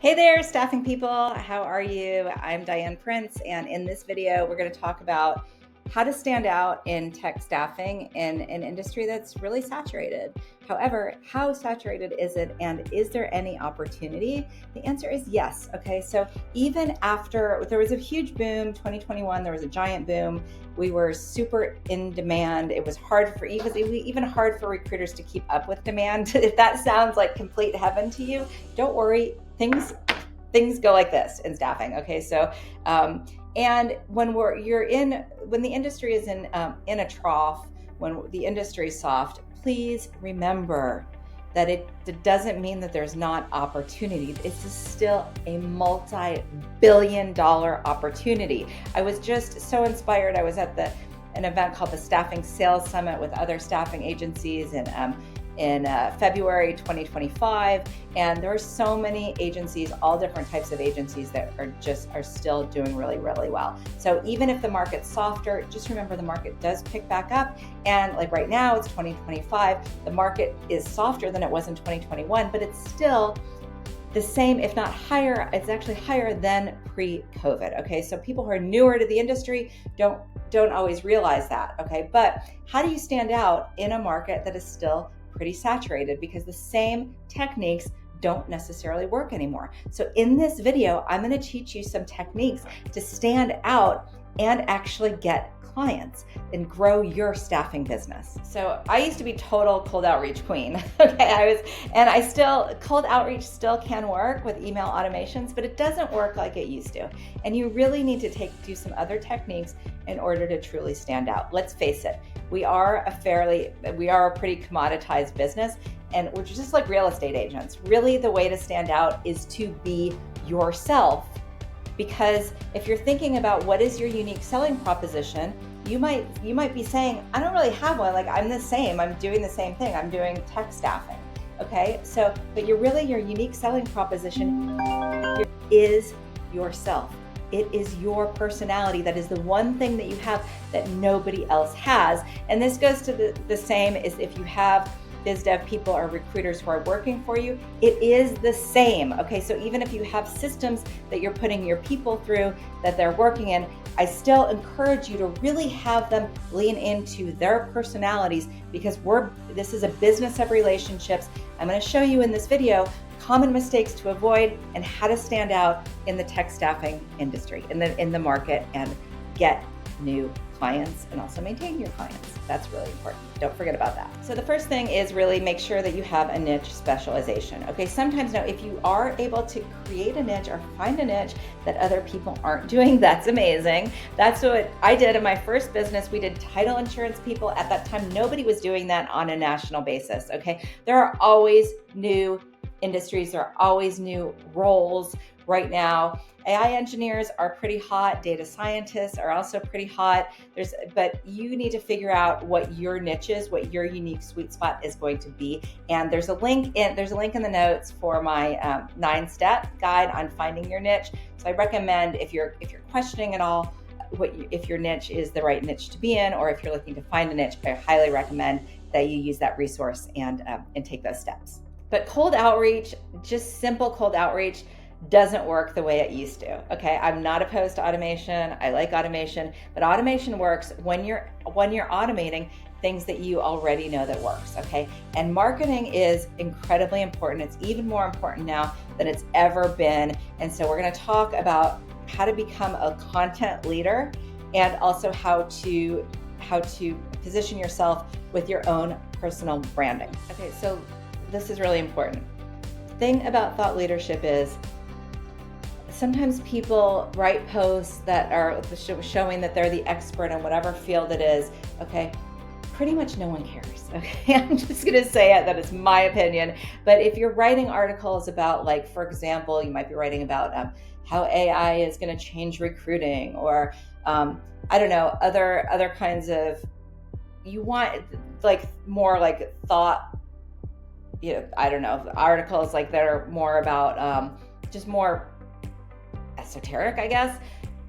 Hey there, staffing people. How are you? I'm Diane Prince, and in this video, we're going to talk about how to stand out in tech staffing in an industry that's really saturated. However, how saturated is it, and is there any opportunity? The answer is yes. Okay, so even after there was a huge boom, 2021, there was a giant boom. We were super in demand. It was even hard for recruiters to keep up with demand. If that sounds like complete heaven to you, don't worry. Things go like this in staffing. Okay, so and when the industry is in a trough, when the industry is soft, please remember that it doesn't mean that there's not opportunity. It's still a multi-billion-dollar opportunity. I was just so inspired. I was at an event called the Staffing Sales Summit with other staffing agencies in February 2025, and there are so many agencies, all different types of agencies that are still doing really, really well. So even if the market's softer, just remember the market does pick back up, and like right now it's 2025, the market is softer than it was in 2021, but it's still the same, if not higher. It's actually higher than pre-COVID. Okay, so people who are newer to the industry don't always realize that. Okay, but how do you stand out in a market that is still pretty saturated? Because the same techniques don't necessarily work anymore. So in this video, I'm going to teach you some techniques to stand out and actually get clients and grow your staffing business. So I used to be total cold outreach queen. Okay, cold outreach still can work with email automations, but it doesn't work like it used to. And you really need to do some other techniques in order to truly stand out. Let's face it, we are a pretty commoditized business, and we're just like real estate agents. Really, the way to stand out is to be yourself. Because if you're thinking about what is your unique selling proposition, you might be saying, I don't really have one. Like, I'm the same. I'm doing the same thing. I'm doing tech staffing. Okay, but your unique selling proposition is yourself. It is your personality. That is the one thing that you have that nobody else has. And this goes to the same as if you have biz dev people or recruiters who are working for you, it is the same. Okay, so even if you have systems that you're putting your people through that they're working in, I still encourage you to really have them lean into their personalities, because this is a business of relationships. I'm going to show you in this video common mistakes to avoid and how to stand out in the tech staffing industry, in the market, and get new clients and also maintain your clients. That's really important. Don't forget about that. So the first thing is really make sure that you have a niche specialization. Okay, sometimes now if you are able to create a niche or find a niche that other people aren't doing, that's amazing. That's what I did in my first business. We did title insurance people. At that time, nobody was doing that on a national basis. Okay, there are always new industries, there are always new roles. Right now, AI engineers are pretty hot. Data scientists are also pretty hot. But you need to figure out what your niche is, what your unique sweet spot is going to be. And there's a link in the notes for my 9-step guide on finding your niche. So I recommend, if you're questioning at all if your niche is the right niche to be in, or if you're looking to find a niche, I highly recommend that you use that resource and take those steps. But cold outreach, just simple cold outreach, doesn't work the way it used to. Okay, I'm not opposed to automation. I like automation, but automation works when you're automating things that you already know that works. Okay, and marketing is incredibly important. It's even more important now than it's ever been. And so we're going to talk about how to become a content leader, and also how to position yourself with your own personal branding. Okay, so this is really important. The thing about thought leadership is, sometimes people write posts that are showing that they're the expert in whatever field it is. Okay, pretty much no one cares. Okay, I'm just going to say it, that it's my opinion. But if you're writing articles about, like, for example, you might be writing about how AI is going to change recruiting, or I don't know, other kinds of, you want like more like thought, I don't know, articles like that are more about just more esoteric, I guess,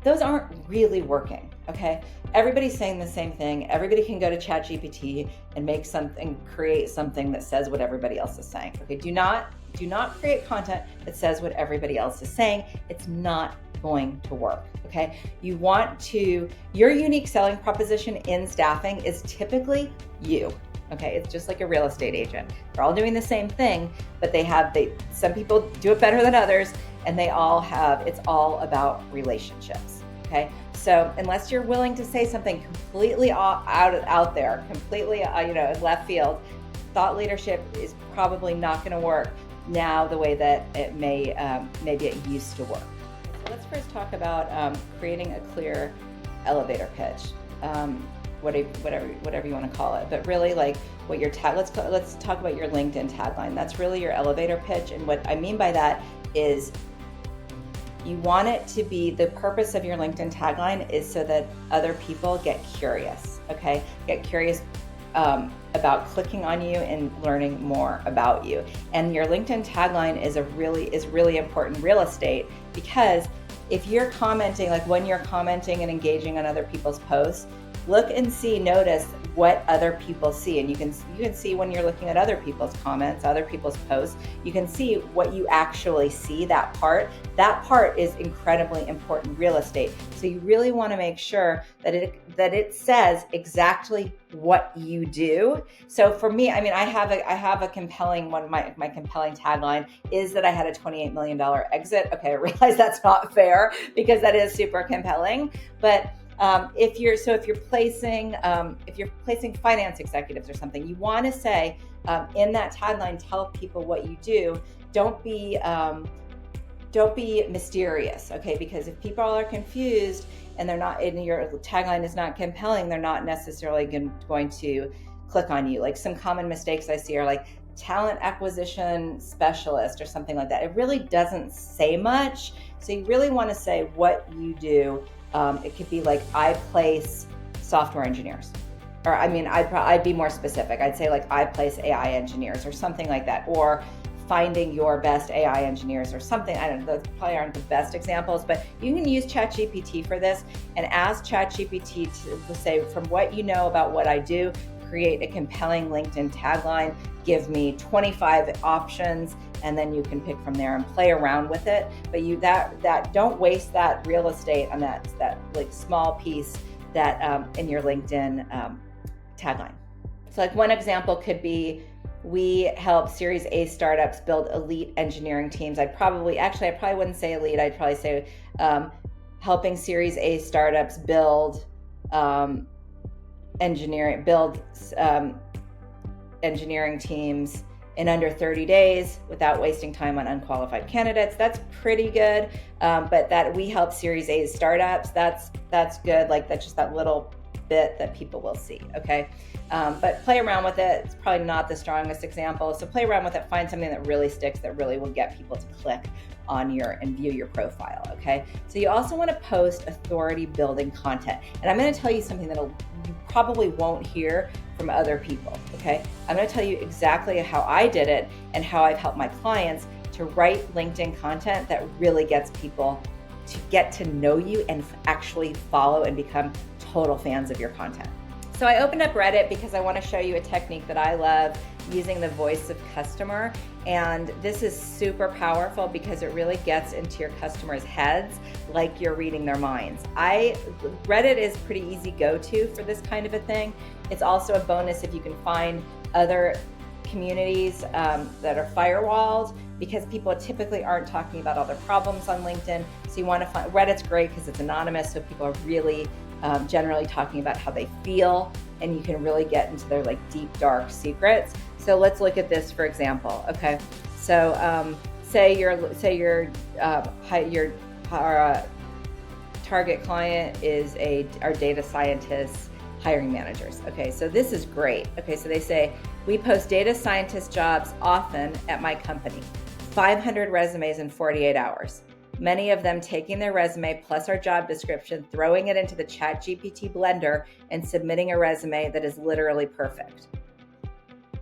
those aren't really working. Okay, everybody's saying the same thing. Everybody can go to ChatGPT and make something, create something that says what everybody else is saying. Okay, do not create content that says what everybody else is saying. It's not going to work. Okay, you want to, your unique selling proposition in staffing is typically you. Okay, it's just like a real estate agent. They're all doing the same thing, but some people do it better than others, and it's all about relationships. Okay, so unless you're willing to say something completely out there, completely left field, thought leadership is probably not going to work now the way that it maybe it used to work. So let's first talk about creating a clear elevator pitch, whatever you want to call it. But really, like what your let's talk about your LinkedIn tagline. That's really your elevator pitch, and what I mean by that is, you want it to be, the purpose of your LinkedIn tagline is so that other people get curious, okay? Get curious about clicking on you and learning more about you. And your LinkedIn tagline is really important real estate, because if you're commenting, like when you're commenting and engaging on other people's posts, look and notice what other people see. And you can see when you're looking at other people's comments, other people's posts, you can see what you actually see, that part is incredibly important real estate. So you really want to make sure that it says exactly what you do. So for me, I mean, I have a compelling one. My compelling tagline is that I had a $28 million exit. Okay, I realize that's not fair because that is super compelling, but if you're placing finance executives or something, you want to say in that tagline, tell people what you do. Don't be mysterious, okay? Because if people are confused and your tagline is not compelling, they're not necessarily going to click on you. Like some common mistakes I see are like talent acquisition specialist or something like that. It really doesn't say much. So you really want to say what you do. It could be like, I place software engineers, or I mean, I'd be more specific. I'd say like, I place AI engineers or something like that, or finding your best AI engineers or something. I don't know, those probably aren't the best examples, but you can use ChatGPT for this and ask ChatGPT to say, from what you know about what I do, create a compelling LinkedIn tagline, give me 25 options, and then you can pick from there and play around with it. But don't waste that real estate on that like small piece that in your LinkedIn tagline. So like one example could be, we help Series A startups build elite engineering teams. I probably wouldn't say elite. I'd probably say helping Series A startups build engineering teams in under 30 days without wasting time on unqualified candidates. That's pretty good. But that we help Series A startups, that's good. Like that's just that little bit that people will see, okay? But play around with it. It's probably not the strongest example. So play around with it, find something that really sticks, that really will get people to click on and view your profile, okay? So you also want to post authority building content. And I'm going to tell you something that you probably won't hear from other people, okay? I'm going to tell you exactly how I did it and how I've helped my clients to write LinkedIn content that really gets people to get to know you and actually follow and become total fans of your content. So I opened up Reddit because I want to show you a technique that I love, using the voice of customer. And this is super powerful because it really gets into your customers' heads like you're reading their minds. Reddit is pretty easy go-to for this kind of a thing. It's also a bonus if you can find other communities that are firewalled, because people typically aren't talking about all their problems on LinkedIn. So you want to find, Reddit's great because it's anonymous, so people are really generally talking about how they feel, and you can really get into their like deep, dark secrets. So let's look at this, for example. Okay, so say your target client is our data scientists hiring managers. Okay, so this is great. Okay, so they say, we post data scientist jobs often at my company. 500 resumes in 48 hours. Many of them taking their resume plus our job description, throwing it into the ChatGPT blender, and submitting a resume that is literally perfect.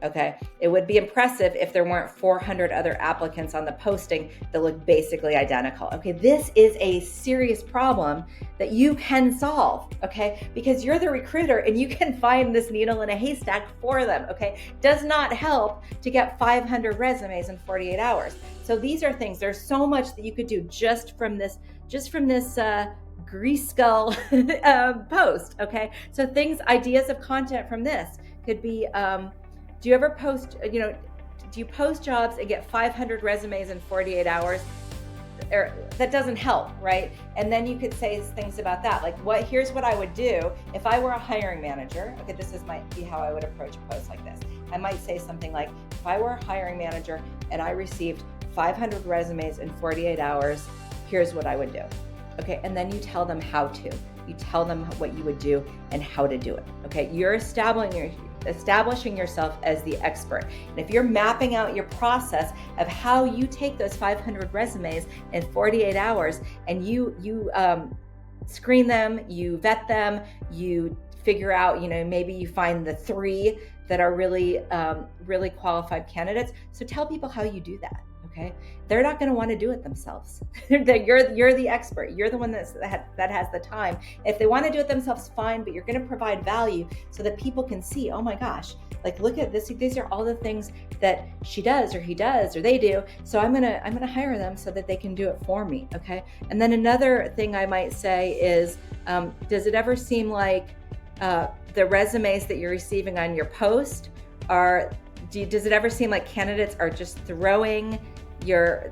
Okay, it would be impressive if there weren't 400 other applicants on the posting that look basically identical. Okay, this is a serious problem that you can solve, okay, because you're the recruiter and you can find this needle in a haystack for them, okay? Does not help to get 500 resumes in 48 hours. So these are things, there's so much that you could do just from this grease skull post, okay? So things, ideas of content from this could be, do you ever post, do you post jobs and get 500 resumes in 48 hours? That doesn't help, right? And then you could say things about that, like here's what I would do if I were a hiring manager. Okay, might be how I would approach a post like this. I might say something like, if I were a hiring manager and I received 500 resumes in 48 hours, here's what I would do. Okay, and then you tell them how to. You tell them what you would do and how to do it. Okay, you're establishing yourself as the expert. And if you're mapping out your process of how you take those 500 resumes in 48 hours and you screen them, you vet them, you figure out, maybe you find the 3 that are really qualified candidates. So tell people how you do that. Okay, they're not going to want to do it themselves. You're the expert. You're the one that has the time. If they want to do it themselves, fine. But you're going to provide value so that people can see. Oh my gosh! Like, look at this. These are all the things that she does, or he does, or they do. So I'm gonna hire them so that they can do it for me. Okay. And then another thing I might say is, does it ever seem like the resumes that you're receiving on your post does it ever seem like candidates are just throwing their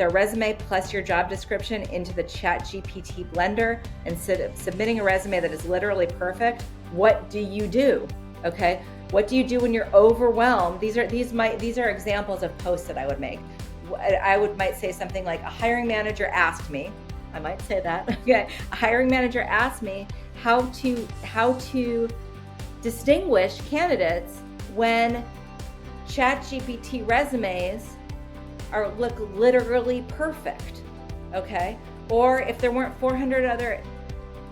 resume plus your job description into the ChatGPT blender instead of submitting a resume that is literally perfect? What do you do? Okay, what do you do when you're overwhelmed? These are examples of posts that I would make. Might say something like, a hiring manager asked me. I might say that. Okay, a hiring manager asked me how to distinguish candidates when ChatGPT resumes look literally perfect, okay? Or if there weren't 400 other,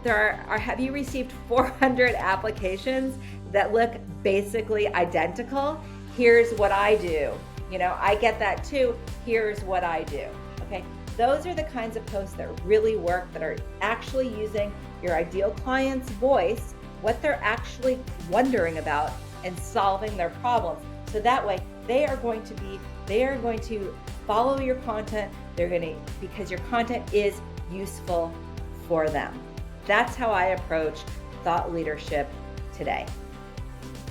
have you received 400 applications that look basically identical? Here's what I do. I get that too. Here's what I do, okay? Those are the kinds of posts that really work, that are actually using your ideal client's voice, what they're actually wondering about, and solving their problems. So that way they are going to follow your content. Because your content is useful for them. That's how I approach thought leadership today.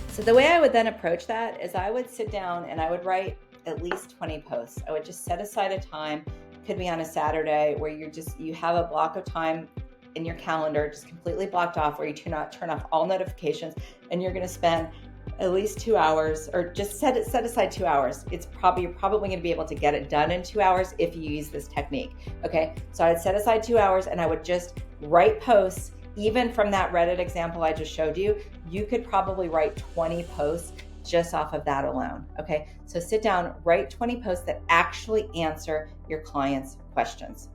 So the way I would then approach that is I would sit down and I would write at least 20 posts. I would just set aside a time, could be on a Saturday, where you have a block of time in your calendar just completely blocked off, where you turn off all notifications, and you're going to spend at least 2 hours, or just set aside 2 hours. You're probably going to be able to get it done in 2 hours if you use this technique. Okay, so I'd set aside 2 hours and I would just write posts. Even from that Reddit example I just showed you, you could probably write 20 posts just off of that alone. Okay, so sit down, write 20 posts that actually answer your clients' questions.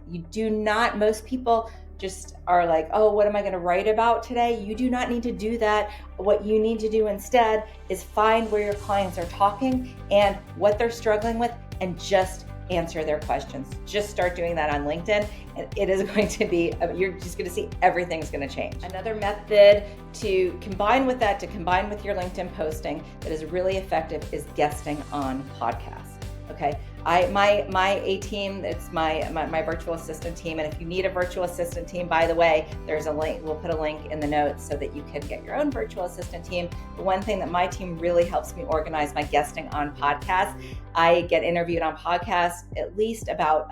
Most people just are like, oh, what am I going to write about today? You do not need to do that. What you need to do instead is find where your clients are talking and what they're struggling with, and just answer their questions. Just start doing that on LinkedIn, and it is going to be, you're just going to see everything's going to change. Another method to combine with your LinkedIn posting that is really effective is guesting on podcasts. Okay, my A team, it's my virtual assistant team, and if you need a virtual assistant team, by the way, there's a link. We'll put a link in the notes so that you can get your own virtual assistant team. The one thing that my team really helps me organize my guesting on podcasts. I get interviewed on podcasts at least about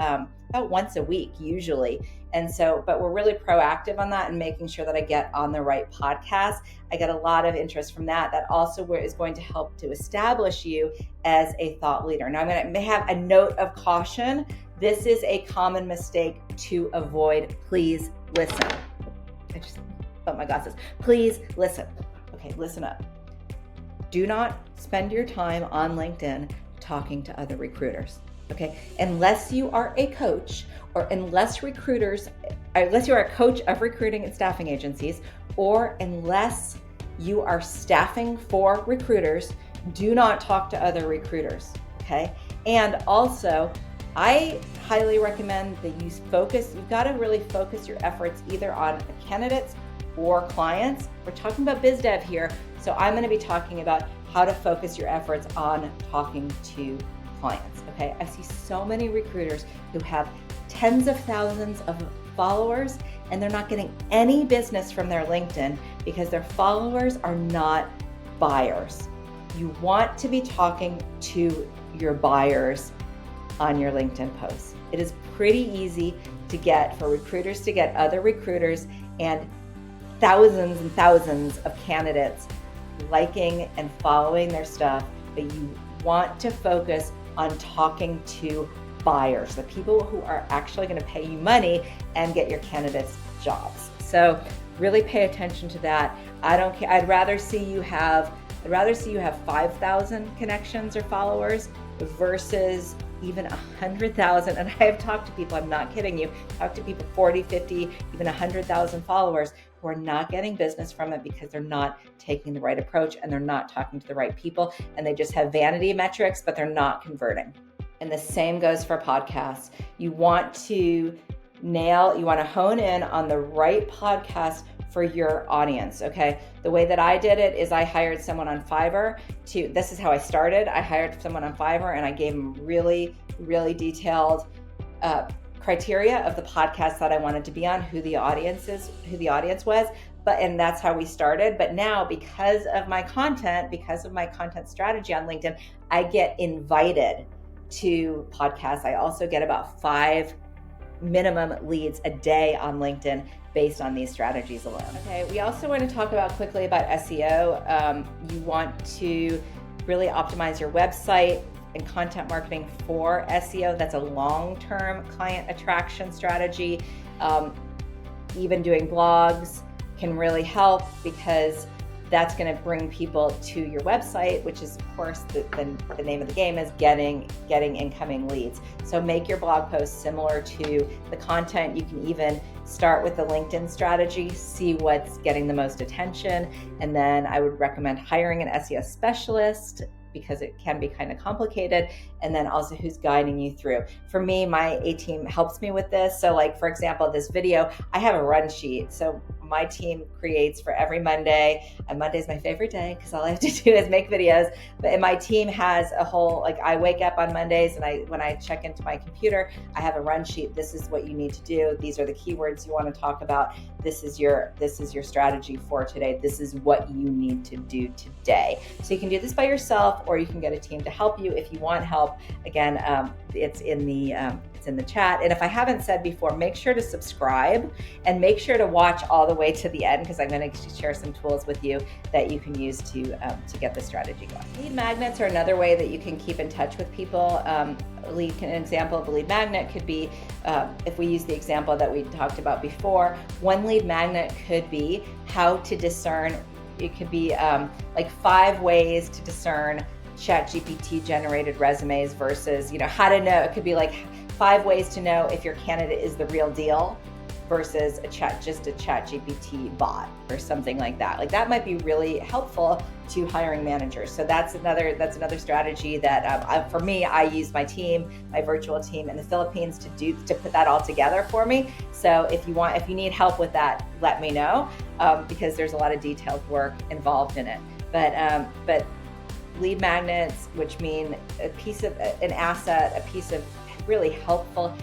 once a week usually. And so, but we're really proactive on that and making sure that I get on the right podcast. I get a lot of interest from that. That also is going to help to establish you as a thought leader. Now, I'm going to have a note of caution. This is a common mistake to avoid. Please listen. I just put my glasses. Please listen. Okay, listen up. Do not spend your time on LinkedIn talking to other recruiters. Okay, unless you are a coach, or unless you are a coach of recruiting and staffing agencies, or unless you are staffing for recruiters, Do not talk to other recruiters, okay? And also, I highly recommend that you've got to really focus your efforts either on candidates or clients. We're talking about biz dev here, so I'm going to be talking about how to focus your efforts on talking to clients, okay? I see so many recruiters who have tens of thousands of followers and they're not getting any business from their LinkedIn because their followers are not buyers. You want to be talking to your buyers on your LinkedIn posts. It is pretty easy for recruiters to get other recruiters and thousands of candidates liking and following their stuff, but you want to focus on talking to buyers, the people who are actually going to pay you money and get your candidates jobs. So really pay attention to that. I don't care. I'd rather see you have 5,000 connections or followers versus even 100,000. And I have talked to people, I'm not kidding you, talked to people 40, 50, even 100,000 followers who are not getting business from it because they're not taking the right approach and they're not talking to the right people and they just have vanity metrics, but they're not converting. And the same goes for podcasts. You want to hone in on the right podcast for your audience, okay? The way that I did it is I hired someone on Fiverr this is how I started. I hired someone on Fiverr and I gave them really, really detailed criteria of the podcast that I wanted to be on, who the audience was. And that's how we started. But now because of my content strategy on LinkedIn, I get invited to podcasts. I also get about 5 minimum leads a day on LinkedIn based on these strategies alone. Okay, we also want to talk quickly about SEO. You want to really optimize your website and content marketing for SEO. That's a long-term client attraction strategy. Even doing blogs can really help because that's going to bring people to your website, which is, of course, the name of the game is getting incoming leads. So make your blog posts similar to the content. You can even start with the LinkedIn strategy, see what's getting the most attention. And then I would recommend hiring an SEO specialist because it can be kind of complicated. And then also who's guiding you through. For me, my A team helps me with this. So like, for example, this video, I have a run sheet. So my team creates for every Monday, and Monday's my favorite day because all I have to do is make videos. And my team has a whole, I wake up on Mondays and when I check into my computer, I have a run sheet. This is what you need to do. These are the keywords you want to talk about. This is your strategy for today. This is what you need to do today. So you can do this by yourself, or you can get a team to help you if you want help. Again, it's in the chat. And if I haven't said before, make sure to subscribe and make sure to watch all the way to the end because I'm going to share some tools with you that you can use to get the strategy going. Lead magnets are another way that you can keep in touch with people. An example of a lead magnet could be, if we use the example that we talked about before, one lead magnet could be how to discern. It could be 5 ways to discern ChatGPT generated resumes versus, how to know. It could be 5 ways to know if your candidate is the real deal versus just a ChatGPT bot or something like that. That might be really helpful to hiring managers. So that's another strategy that for me, I use my virtual team in the Philippines to put that all together for me. So if you need help with that, let me know because there's a lot of detailed work involved in it. But lead magnets, which mean a piece of an asset, a piece of really helpful.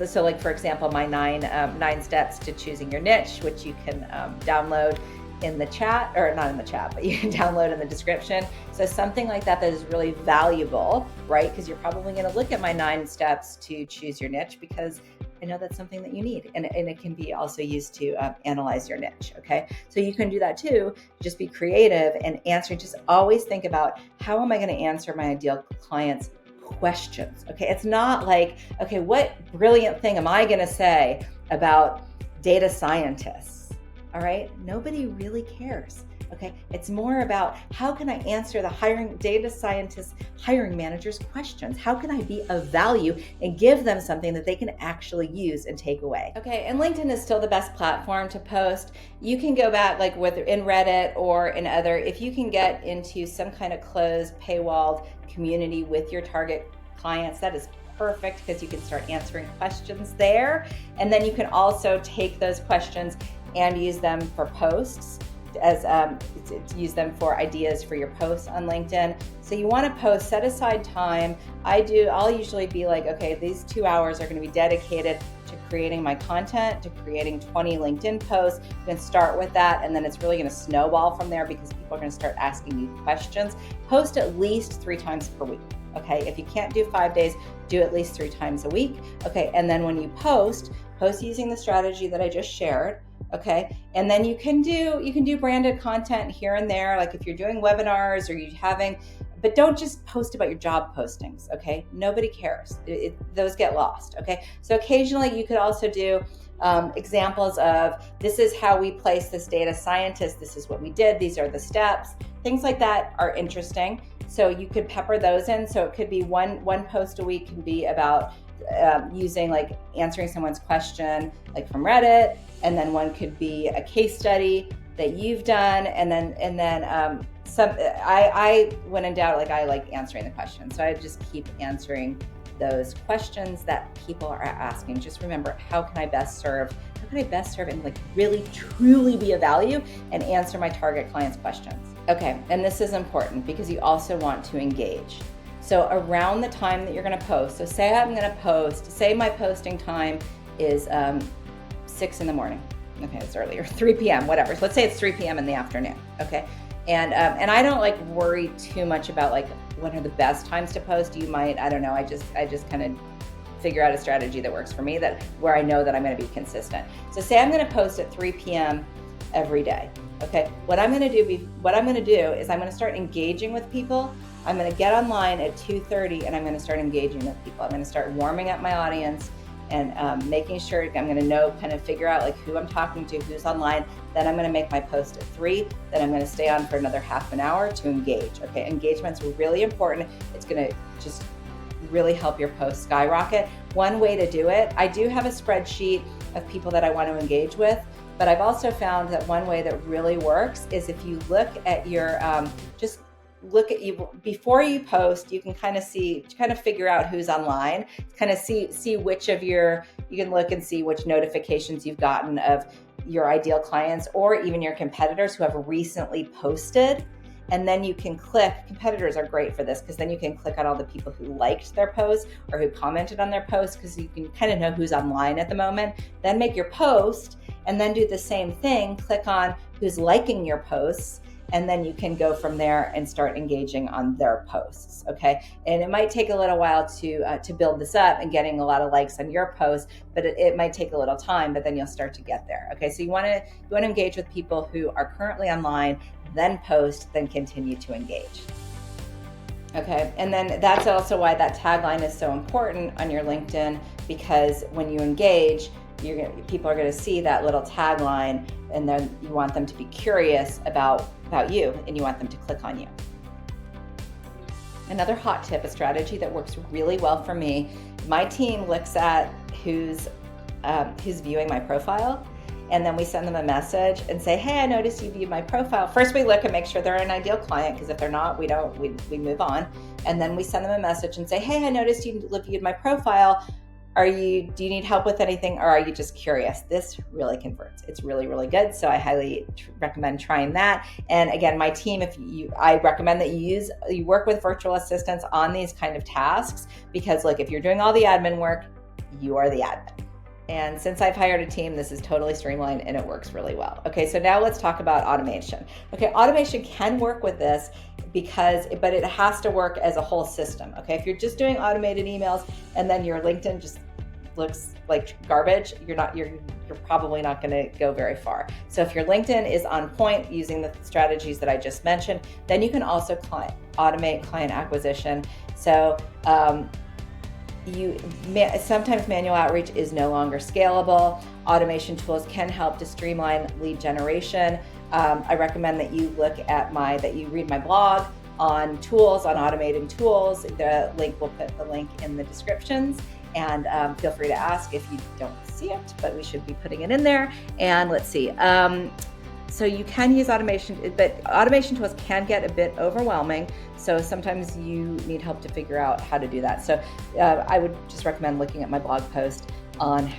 So for example, my nine steps to choosing your niche, which you can download in the chat, or not in the chat, but you can download in the description. So something like that is really valuable, right? Because you're probably going to look at my 9 steps to choose your niche because I know that's something that you need. And it can be also used to analyze your niche, okay? So you can do that too. Just be creative and answer. Just always think about, how am I going to answer my ideal client's questions? Okay, it's not what brilliant thing am I going to say about data scientists? all right? Nobody really cares. Okay, it's more about how can I answer the data scientist hiring manager's questions? How can I be of value and give them something that they can actually use and take away? Okay, and LinkedIn is still the best platform to post. You can go back, like whether in Reddit or in other, if you can get into some kind of closed, paywalled community with your target clients, that is perfect, because you can start answering questions there. And then you can also take those questions and use them for posts, as to use them for ideas for your posts on LinkedIn. So you want to post, set aside time. I'll usually be like, okay, these 2 hours are going to be dedicated to creating my content, to creating 20 LinkedIn posts. You can start with that, and then it's really going to snowball from there, because people are going to start asking you questions. Post at least 3 times per week. Okay, if you can't do 5 days, do at least 3 times a week. Okay, and then when you post using the strategy that I just shared. Okay, and then you can do branded content here and there, like if you're doing webinars or but don't just post about your job postings. Okay, nobody cares. Those get lost. Okay, so occasionally you could also do examples of, this is how we place this data scientist. This is what we did. These are the steps. Things like that are interesting. So you could pepper those in. So it could be one post a week can be about using, like, answering someone's question, like from Reddit, and then one could be a case study that you've done, and then I when in doubt, like, I like answering the question, so I just keep answering those questions that people are asking. Just remember, how can I best serve and like really truly be of value and answer my target clients' questions. Okay, and this is important because you also want to engage. So around the time that you're going to post, so say my posting time is 6 in the morning. Okay, it's earlier, 3 p.m., whatever. So let's say it's 3 p.m. in the afternoon. Okay, and I don't like worry too much about like when are the best times to post. You might, I don't know. I just kind of figure out a strategy that works for me, where I know that I'm going to be consistent. So say I'm going to post at 3 p.m. every day. Okay, what I'm going to do is I'm going to start engaging with people. I'm going to get online at 2:30 and I'm going to start engaging with people. I'm going to start warming up my audience and making sure I'm going to figure out like who I'm talking to, who's online. Then I'm going to make my post at 3. Then I'm going to stay on for another half an hour to engage. Okay, engagement's really important. It's going to just really help your post skyrocket. One way to do it, I do have a spreadsheet of people that I want to engage with, but I've also found that one way that really works is if you look at your, before you post, you can kind of figure out who's online, kind of see which of you can look and see which notifications you've gotten of your ideal clients or even your competitors who have recently posted. And then you can click, competitors are great for this because then you can click on all the people who liked their post or who commented on their post, because you can kind of know who's online at the moment. Then make your post and then do the same thing, click on who's liking your posts, and then you can go from there and start engaging on their posts, okay? And it might take a little while to build this up and getting a lot of likes on your post, but it might take a little time, but then you'll start to get there, okay? So you want to engage with people who are currently online, then post, then continue to engage. Okay, and then that's also why that tagline is so important on your LinkedIn, because when you engage, people are going to see that little tagline, and then you want them to be curious about you, and you want them to click on you. Another hot tip, a strategy that works really well for me, my team looks at who's viewing my profile, and then we send them a message and say, hey, I noticed you viewed my profile. First, we look and make sure they're an ideal client, because if they're not, we move on. And then we send them a message and say, hey, I noticed you viewed my profile. Do you need help with anything, or are you just curious? This really converts. It's really, really good. So I highly recommend trying that. And again, my team, I recommend that you work with virtual assistants on these kind of tasks, because look, if you're doing all the admin work, you are the admin. And since I've hired a team, this is totally streamlined and it works really well. Okay, so now let's talk about automation. Okay, automation can work with this but it has to work as a whole system. Okay, if you're just doing automated emails and then your LinkedIn just looks like garbage, you're probably not going to go very far. So if your LinkedIn is on point using the strategies that I just mentioned, then you can also automate client acquisition. So sometimes manual outreach is no longer scalable. Automation tools can help to streamline lead generation. I recommend that you read my blog on tools, on automating tools. We'll put the link in the descriptions, and feel free to ask if you don't see it, but we should be putting it in there. And let's see. So you can use automation, but automation tools can get a bit overwhelming. So sometimes you need help to figure out how to do that. So I would just recommend looking at my blog post on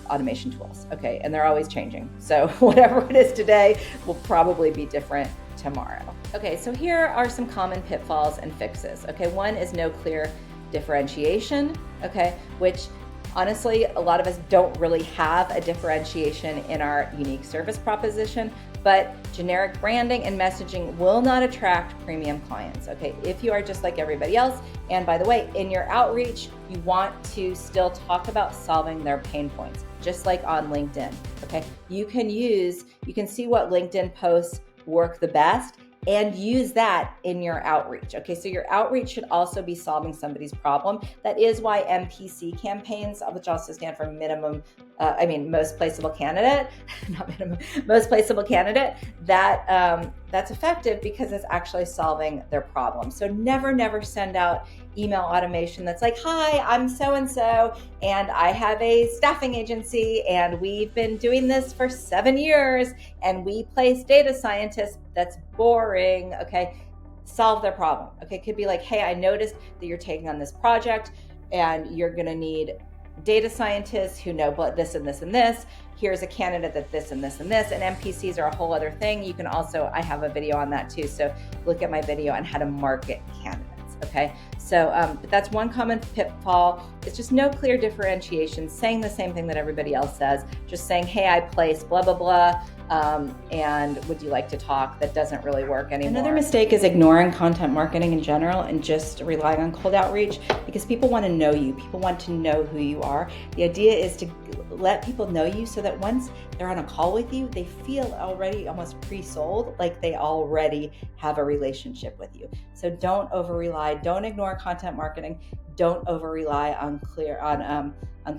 automation tools. Okay, and they're always changing. So whatever it is today will probably be different tomorrow. Okay, so here are some common pitfalls and fixes. Okay, one is no clear differentiation. Okay, which honestly, a lot of us don't really have a differentiation in our unique service proposition, but generic branding and messaging will not attract premium clients, okay? If you are just like everybody else, and by the way, in your outreach, you want to still talk about solving their pain points, just like on LinkedIn, okay? You can see what LinkedIn posts work the best, and use that in your outreach. Okay, so your outreach should also be solving somebody's problem. That is why MPC campaigns, which also stand for most placeable candidate, not minimum, most placeable candidate, that's effective because it's actually solving their problem. So never send out email automation that's like, hi, I'm so-and-so, and I have a staffing agency, and we've been doing this for 7 years, and we place data scientists. That's boring, okay? Solve their problem, okay? It could be like, hey, I noticed that you're taking on this project, and you're gonna need data scientists who know this and this and this. Here's a candidate that this and this and this, and MPCs are a whole other thing. You can also, I have a video on that too, so look at my video on how to market candidates. Okay, so but that's one common pitfall. It's just no clear differentiation, saying the same thing that everybody else says, just saying, hey, I place blah, blah, blah, and would you like to talk? That doesn't really work anymore. Another mistake is ignoring content marketing in general and just relying on cold outreach, because people want to know you. People want to know who you are. The idea is to let people know you so that once they're on a call with you, they feel already almost pre-sold, like they already have a relationship with you. So don't over-rely, don't ignore content marketing, don't over-rely on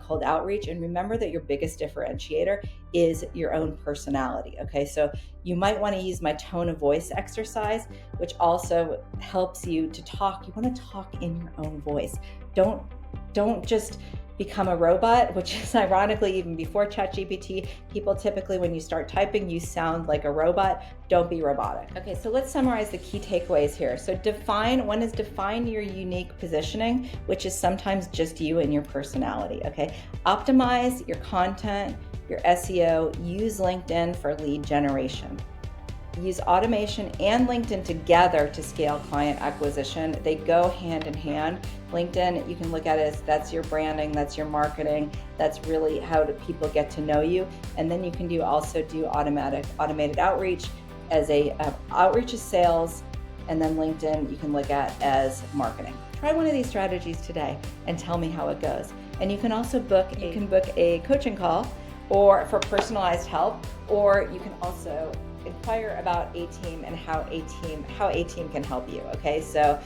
cold outreach, and remember that your biggest differentiator is your own personality, okay? So you might want to use my tone of voice exercise, which also helps you to talk. You want to talk in your own voice. Don't just become a robot, which is ironically, even before ChatGPT, people typically, when you start typing, you sound like a robot. Don't be robotic. Okay, so let's summarize the key takeaways here. So define your unique positioning, which is sometimes just you and your personality, okay? Optimize your content, your SEO, use LinkedIn for lead generation. Use automation and LinkedIn together to scale client acquisition. They go hand in hand. LinkedIn, you can look at it as that's your branding, that's your marketing, that's really how do people get to know you. And then you can also do automated outreach as outreach is sales, and then LinkedIn you can look at as marketing. Try one of these strategies today and tell me how it goes. And you can also book a coaching call or for personalized help, or you can also inquire about A-Team and how A-Team can help you, okay? So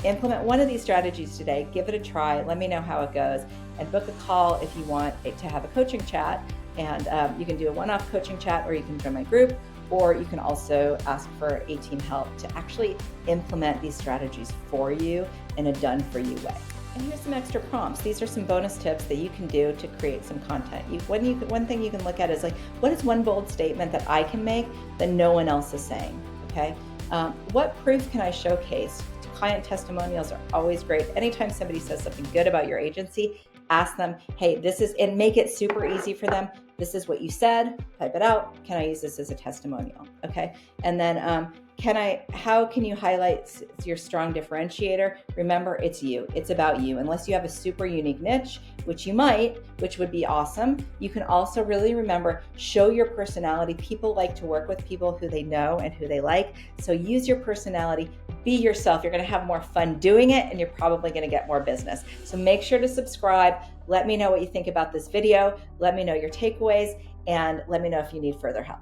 implement one of these strategies today, give it a try, let me know how it goes, and book a call if you want to have a coaching chat. And you can do a one-off coaching chat, or you can join my group, or you can also ask for A-Team help to actually implement these strategies for you in a done-for-you way. And here's some extra prompts. These are some bonus tips that you can do to create some content. One thing you can look at is like, what is one bold statement that I can make that no one else is saying, okay? What proof can I showcase? Client testimonials are always great. Anytime somebody says something good about your agency, ask them, hey, and make it super easy for them. This is what you said, type it out. Can I use this as a testimonial? Okay. And then, how can you highlight your strong differentiator? Remember, it's you. It's about you. Unless you have a super unique niche, which you might, which would be awesome. You can also really remember, show your personality. People like to work with people who they know and who they like. So use your personality. Be yourself. You're going to have more fun doing it, and you're probably going to get more business. So make sure to subscribe. Let me know what you think about this video. Let me know your takeaways, and let me know if you need further help.